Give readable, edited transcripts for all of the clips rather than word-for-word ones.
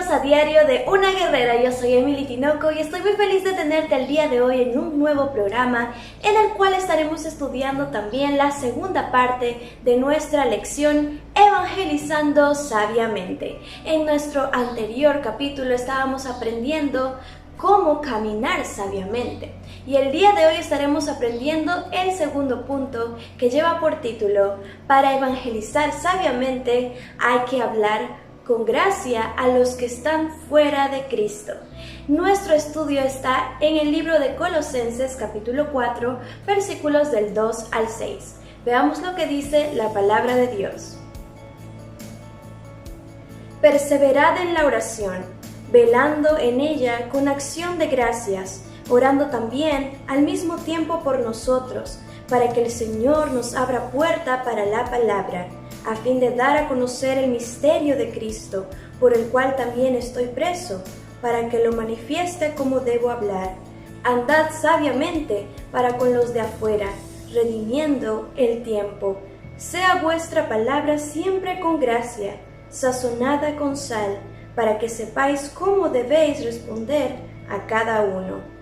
Bienvenidos a Diario de una Guerrera. Yo soy Emily Tinoco y estoy muy feliz de tenerte el día de hoy en un nuevo programa en el cual estaremos estudiando también la segunda parte de nuestra lección Evangelizando Sabiamente. En nuestro anterior capítulo estábamos aprendiendo cómo caminar sabiamente. Y el día de hoy estaremos aprendiendo el segundo punto que lleva por título: para evangelizar sabiamente hay que hablar con gracia a los que están fuera de Cristo. Nuestro estudio está en el libro de Colosenses capítulo 4, versículos del 2 al 6. Veamos lo que dice la palabra de Dios. Perseverad en la oración, velando en ella con acción de gracias, orando también al mismo tiempo por nosotros, para que el Señor nos abra puerta para la palabra, a fin de dar a conocer el misterio de Cristo, por el cual también estoy preso, para que lo manifieste como debo hablar. Andad sabiamente para con los de afuera, redimiendo el tiempo. Sea vuestra palabra siempre con gracia, sazonada con sal, para que sepáis cómo debéis responder a cada uno.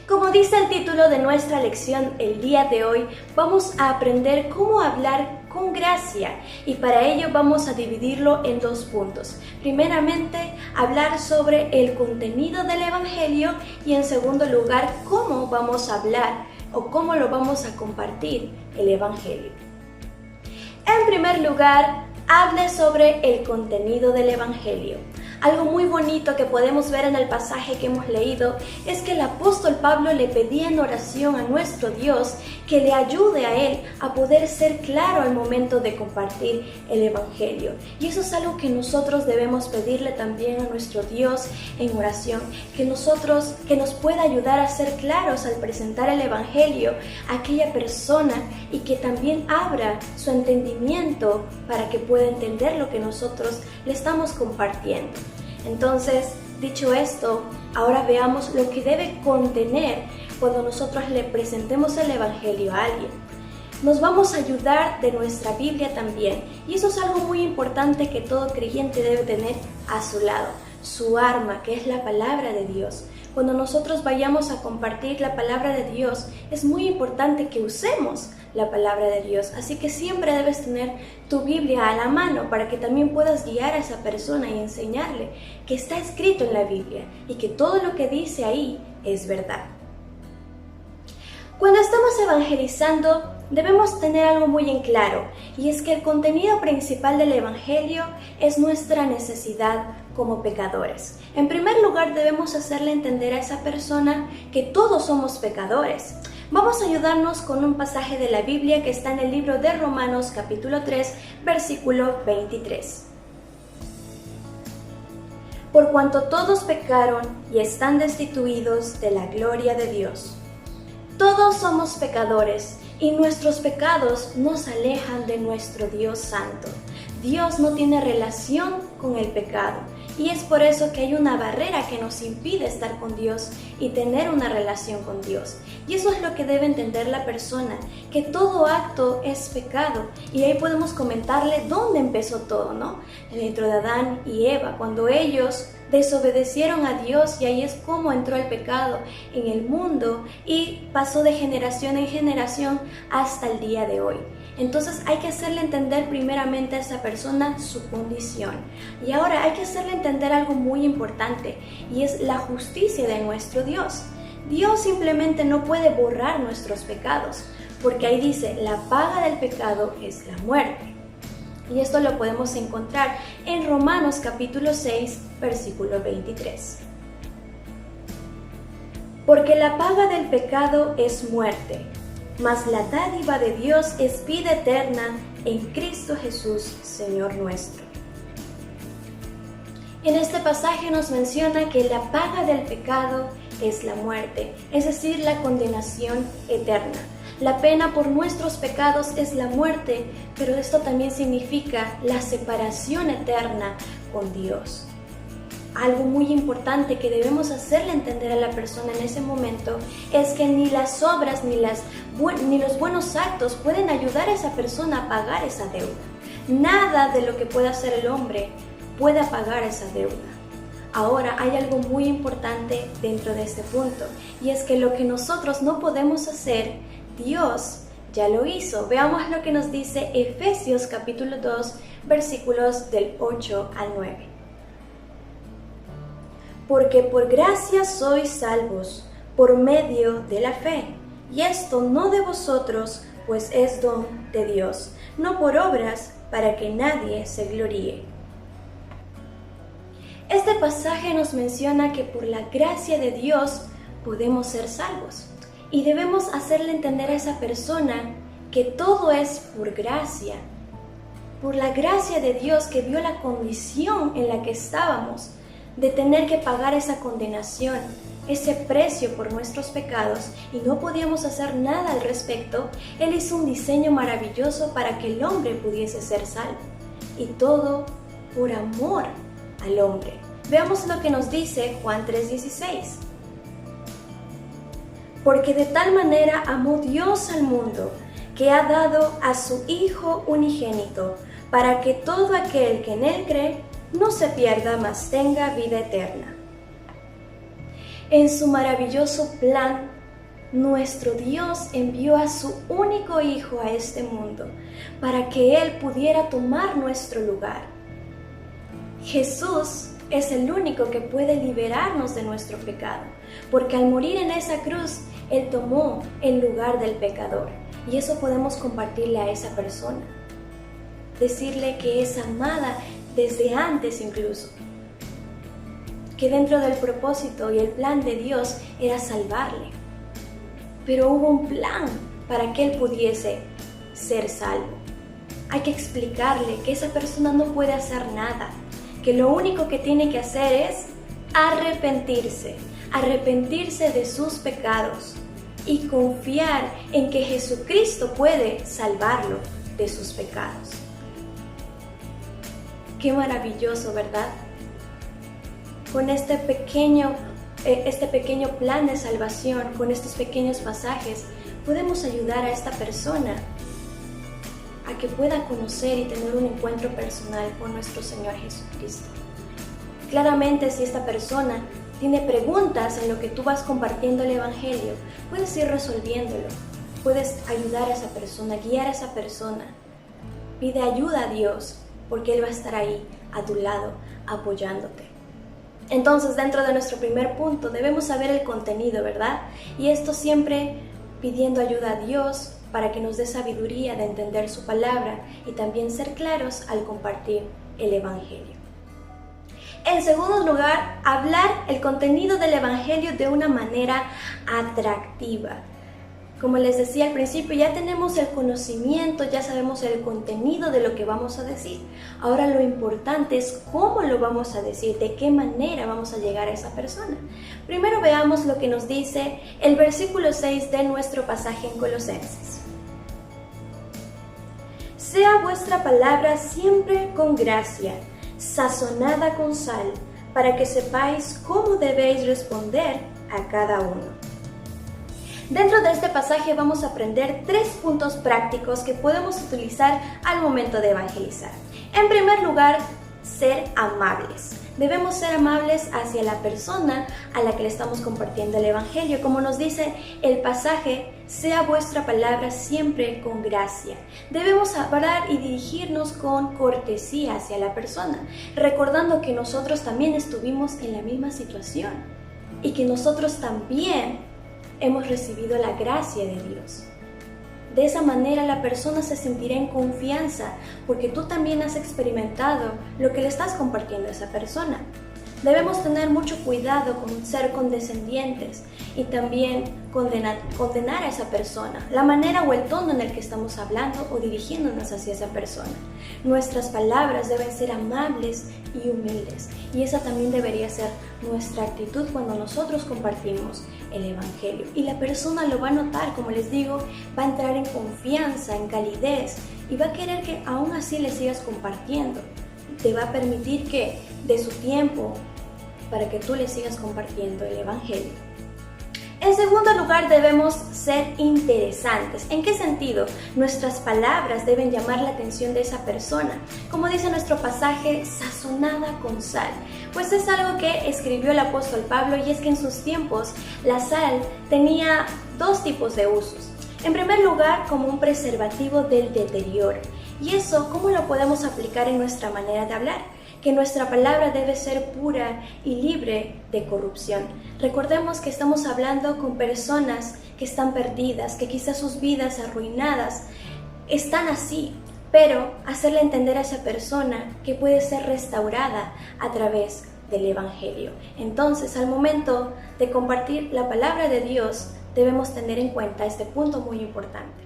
Como dice el título de nuestra lección el día de hoy, vamos a aprender cómo hablar con gracia, y para ello vamos a dividirlo en dos puntos. Primeramente, hablar sobre el contenido del Evangelio, y en segundo lugar, cómo vamos a hablar o cómo lo vamos a compartir el Evangelio. En primer lugar, hable sobre el contenido del Evangelio. Algo muy bonito que podemos ver en el pasaje que hemos leído es que el apóstol Pablo le pedía en oración a nuestro Dios que le ayude a él a poder ser claro al momento de compartir el Evangelio. Y eso es algo que nosotros debemos pedirle también a nuestro Dios en oración, que nos pueda ayudar a ser claros al presentar el Evangelio a aquella persona, y que también abra su entendimiento para que pueda entender lo que nosotros le estamos compartiendo. Entonces, dicho esto, ahora veamos lo que debe contener cuando nosotros le presentemos el Evangelio a alguien. Nos vamos a ayudar de nuestra Biblia también, y eso es algo muy importante que todo creyente debe tener a su lado, su arma, que es la palabra de Dios. Cuando nosotros vayamos a compartir la palabra de Dios, es muy importante que usemos la palabra de Dios. Así que siempre debes tener tu Biblia a la mano para que también puedas guiar a esa persona y enseñarle que está escrito en la Biblia y que todo lo que dice ahí es verdad. Cuando estamos evangelizando, debemos tener algo muy en claro, y es que el contenido principal del Evangelio es nuestra necesidad como pecadores. En primer lugar, debemos hacerle entender a esa persona que todos somos pecadores. Vamos a ayudarnos con un pasaje de la Biblia que está en el libro de Romanos capítulo 3, versículo 23. Por cuanto todos pecaron y están destituidos de la gloria de Dios. Todos somos pecadores, y nuestros pecados nos alejan de nuestro Dios Santo. Dios no tiene relación con el pecado, y es por eso que hay una barrera que nos impide estar con Dios y tener una relación con Dios. Y eso es lo que debe entender la persona, que todo acto es pecado. Y ahí podemos comentarle dónde empezó todo, ¿no? Dentro de Adán y Eva, cuando ellos desobedecieron a Dios, y ahí es como entró el pecado en el mundo y pasó de generación en generación hasta el día de hoy. Entonces hay que hacerle entender primeramente a esa persona su condición. Y ahora hay que hacerle entender algo muy importante, y es la justicia de nuestro Dios. Dios simplemente no puede borrar nuestros pecados, porque ahí dice: la paga del pecado es la muerte. Y esto lo podemos encontrar en Romanos capítulo 6, versículo 23. Porque la paga del pecado es muerte, mas la dádiva de Dios es vida eterna en Cristo Jesús, Señor nuestro. En este pasaje nos menciona que la paga del pecado es la muerte, es decir, la condenación eterna. La pena por nuestros pecados es la muerte, pero esto también significa la separación eterna con Dios. Algo muy importante que debemos hacerle entender a la persona en ese momento es que ni las obras ni los buenos actos pueden ayudar a esa persona a pagar esa deuda. Nada de lo que pueda hacer el hombre puede pagar esa deuda. Ahora hay algo muy importante dentro de este punto, y es que lo que nosotros no podemos hacer, Dios ya lo hizo. Veamos lo que nos dice Efesios capítulo 2, versículos del 8 al 9. Porque por gracia sois salvos, por medio de la fe, y esto no de vosotros, pues es don de Dios, no por obras, para que nadie se gloríe. Este pasaje nos menciona que por la gracia de Dios podemos ser salvos, y debemos hacerle entender a esa persona que todo es por gracia, por la gracia de Dios que vio la condición en la que estábamos, de tener que pagar esa condenación, ese precio por nuestros pecados, y no podíamos hacer nada al respecto. Él hizo un diseño maravilloso para que el hombre pudiese ser salvo, y todo por amor al hombre. Veamos lo que nos dice Juan 3:16. Porque de tal manera amó Dios al mundo, que ha dado a su Hijo unigénito, para que todo aquel que en Él cree no se pierda, mas tenga vida eterna. En su maravilloso plan, nuestro Dios envió a su único Hijo a este mundo, para que Él pudiera tomar nuestro lugar. Jesús es el único que puede liberarnos de nuestro pecado, porque al morir en esa cruz, Él tomó el lugar del pecador, y eso podemos compartirle a esa persona. Decirle que es amada desde antes incluso, que dentro del propósito y el plan de Dios era salvarle, pero hubo un plan para que Él pudiese ser salvo. Hay que explicarle que esa persona no puede hacer nada, que lo único que tiene que hacer es arrepentirse de sus pecados y confiar en que Jesucristo puede salvarlo de sus pecados. Qué maravilloso, ¿verdad? Con este pequeño plan de salvación, con estos pequeños pasajes, podemos ayudar a esta persona a que pueda conocer y tener un encuentro personal con nuestro Señor Jesucristo. Claramente, si esta persona tiene preguntas en lo que tú vas compartiendo el Evangelio, puedes ir resolviéndolo, puedes ayudar a esa persona, guiar a esa persona. Pide ayuda a Dios, porque Él va a estar ahí a tu lado, apoyándote. Entonces, dentro de nuestro primer punto, debemos saber el contenido, ¿verdad? Y esto siempre pidiendo ayuda a Dios para que nos dé sabiduría de entender su palabra y también ser claros al compartir el Evangelio. En segundo lugar, hablar el contenido del Evangelio de una manera atractiva. Como les decía al principio, ya tenemos el conocimiento, ya sabemos el contenido de lo que vamos a decir. Ahora lo importante es cómo lo vamos a decir, de qué manera vamos a llegar a esa persona. Primero veamos lo que nos dice el versículo 6 de nuestro pasaje en Colosenses. Sea vuestra palabra siempre con gracia, sazonada con sal, para que sepáis cómo debéis responder a cada uno. Dentro de este pasaje vamos a aprender 3 puntos prácticos que podemos utilizar al momento de evangelizar. En primer lugar, ser amables. Debemos ser amables hacia la persona a la que le estamos compartiendo el Evangelio. Como nos dice el pasaje, sea vuestra palabra siempre con gracia. Debemos hablar y dirigirnos con cortesía hacia la persona, recordando que nosotros también estuvimos en la misma situación y que nosotros también hemos recibido la gracia de Dios. De esa manera la persona se sentirá en confianza porque tú también has experimentado lo que le estás compartiendo a esa persona. Debemos tener mucho cuidado con ser condescendientes y también condenar a esa persona, la manera o el tono en el que estamos hablando o dirigiéndonos hacia esa persona. Nuestras palabras deben ser amables y humildes, y esa también debería ser nuestra actitud cuando nosotros compartimos el Evangelio. Y la persona lo va a notar, como les digo, va a entrar en confianza, en calidez, y va a querer que aún así le sigas compartiendo. Te va a permitir que dé su tiempo para que tú le sigas compartiendo el Evangelio. En segundo lugar, debemos ser interesantes. ¿En qué sentido? Nuestras palabras deben llamar la atención de esa persona. Como dice nuestro pasaje, sazonada con sal. Pues es algo que escribió el apóstol Pablo, y es que en sus tiempos la sal tenía dos tipos de usos. En primer lugar, como un preservativo del deterioro. ¿Y eso cómo lo podemos aplicar en nuestra manera de hablar? Que nuestra palabra debe ser pura y libre de corrupción. Recordemos que estamos hablando con personas que están perdidas, que quizás sus vidas arruinadas están así, pero hacerle entender a esa persona que puede ser restaurada a través del Evangelio. Entonces, al momento de compartir la palabra de Dios, debemos tener en cuenta este punto muy importante.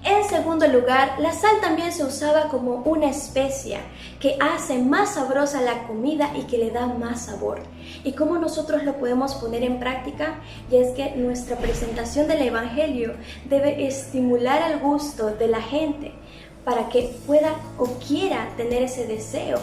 En segundo lugar, la sal también se usaba como una especia que hace más sabrosa la comida y que le da más sabor. ¿Y cómo nosotros lo podemos poner en práctica? Y es que nuestra presentación del Evangelio debe estimular el gusto de la gente para que pueda o quiera tener ese deseo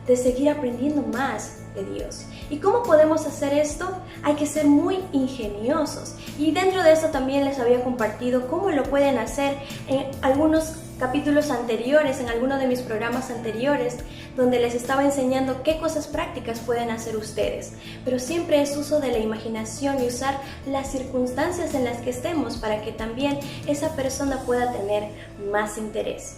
de seguir aprendiendo más de Dios. ¿Y cómo podemos hacer esto? Hay que ser muy ingeniosos, y dentro de eso también les había compartido cómo lo pueden hacer en algunos capítulos anteriores, en alguno de mis programas anteriores, donde les estaba enseñando qué cosas prácticas pueden hacer ustedes, pero siempre es uso de la imaginación y usar las circunstancias en las que estemos para que también esa persona pueda tener más interés.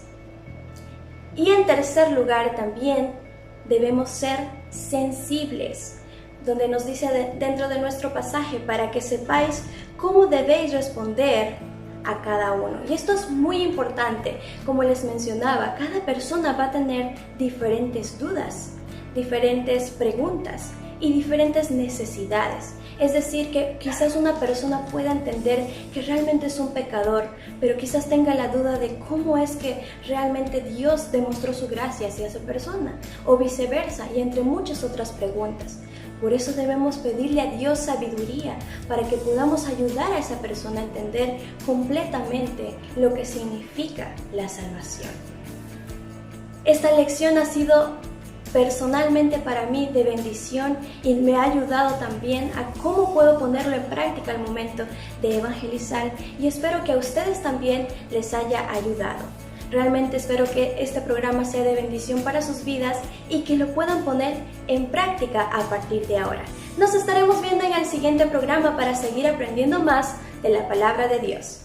Y en tercer lugar, también debemos ser sensibles, donde nos dice dentro de nuestro pasaje, para que sepáis cómo debéis responder a cada uno. Y esto es muy importante. Como les mencionaba, cada persona va a tener diferentes dudas, diferentes preguntas y diferentes necesidades. Es decir, que quizás una persona pueda entender que realmente es un pecador, pero quizás tenga la duda de cómo es que realmente Dios demostró su gracia hacia esa persona, o viceversa, y entre muchas otras preguntas. Por eso debemos pedirle a Dios sabiduría para que podamos ayudar a esa persona a entender completamente lo que significa la salvación. Esta lección ha sido personalmente para mí de bendición y me ha ayudado también a cómo puedo ponerlo en práctica al momento de evangelizar, y espero que a ustedes también les haya ayudado. Realmente espero que este programa sea de bendición para sus vidas y que lo puedan poner en práctica a partir de ahora. Nos estaremos viendo en el siguiente programa para seguir aprendiendo más de la palabra de Dios.